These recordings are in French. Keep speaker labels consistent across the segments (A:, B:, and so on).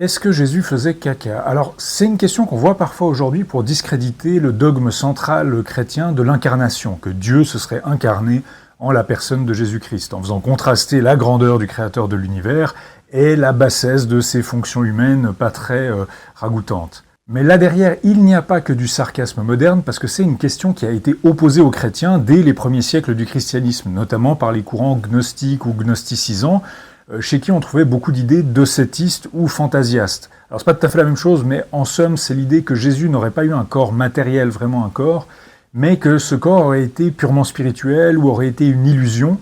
A: Est-ce que Jésus faisait caca? Alors, c'est une question qu'on voit parfois aujourd'hui pour discréditer le dogme central chrétien de l'incarnation, que Dieu se serait incarné en la personne de Jésus-Christ, en faisant contraster la grandeur du Créateur de l'univers et la bassesse de ses fonctions humaines pas très ragoûtantes. Mais là derrière, il n'y a pas que du sarcasme moderne, parce que c'est une question qui a été opposée aux chrétiens dès les premiers siècles du christianisme, notamment par les courants gnostiques ou gnosticisants, chez qui on trouvait beaucoup d'idées docétistes ou fantasiastes. Alors c'est pas tout à fait la même chose, mais en somme, c'est l'idée que Jésus n'aurait pas eu un corps matériel, vraiment un corps, mais que ce corps aurait été purement spirituel ou aurait été une illusion,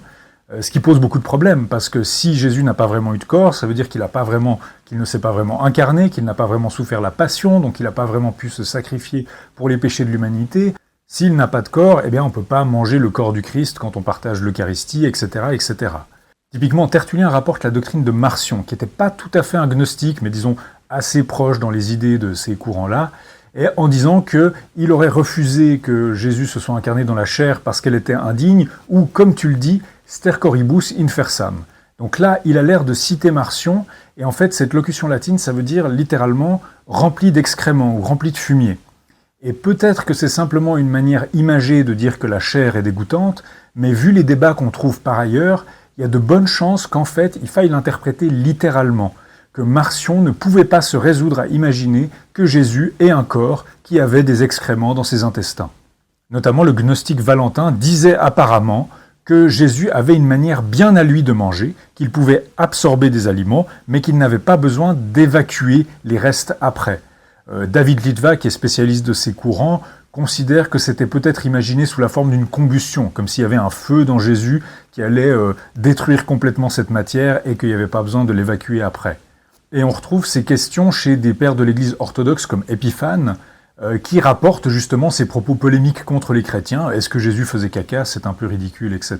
A: ce qui pose beaucoup de problèmes, parce que si Jésus n'a pas vraiment eu de corps, ça veut dire qu'il ne s'est pas vraiment incarné, qu'il n'a pas vraiment souffert la passion, donc il n'a pas vraiment pu se sacrifier pour les péchés de l'humanité. S'il n'a pas de corps, eh bien on ne peut pas manger le corps du Christ quand on partage l'Eucharistie, etc., etc. Typiquement, Tertullien rapporte la doctrine de Marcion, qui n'était pas tout à fait un gnostique, mais disons assez proche dans les idées de ces courants-là, et en disant qu'il aurait refusé que Jésus se soit incarné dans la chair parce qu'elle était indigne, ou, comme tu le dis, stercoribus infersam. Donc là, il a l'air de citer Marcion, et en fait, cette locution latine, ça veut dire littéralement « rempli d'excréments » ou « rempli de fumier ». Et peut-être que c'est simplement une manière imagée de dire que la chair est dégoûtante, mais vu les débats qu'on trouve par ailleurs, il y a de bonnes chances qu'en fait, il faille l'interpréter littéralement, que Marcion ne pouvait pas se résoudre à imaginer que Jésus ait un corps qui avait des excréments dans ses intestins. Notamment, le gnostique Valentin disait apparemment que Jésus avait une manière bien à lui de manger, qu'il pouvait absorber des aliments, mais qu'il n'avait pas besoin d'évacuer les restes après. David Litvak, qui est spécialiste de ces courants, considère que c'était peut-être imaginé sous la forme d'une combustion, comme s'il y avait un feu dans Jésus qui allait détruire complètement cette matière et qu'il n'y avait pas besoin de l'évacuer après. Et on retrouve ces questions chez des pères de l'Église orthodoxe comme Épiphane, qui rapportent justement ces propos polémiques contre les chrétiens. Est-ce que Jésus faisait caca? C'est un peu ridicule, etc.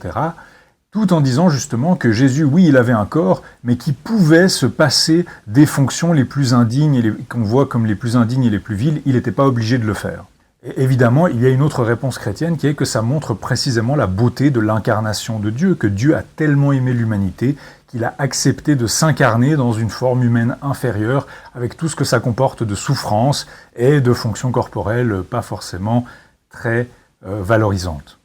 A: Tout en disant justement que Jésus, oui, il avait un corps, mais qui pouvait se passer des fonctions les plus indignes, et qu'on voit comme les plus indignes et les plus viles, il n'était pas obligé de le faire. Et évidemment, il y a une autre réponse chrétienne qui est que ça montre précisément la beauté de l'incarnation de Dieu, que Dieu a tellement aimé l'humanité qu'il a accepté de s'incarner dans une forme humaine inférieure, avec tout ce que ça comporte de souffrance et de fonctions corporelles pas forcément très valorisantes.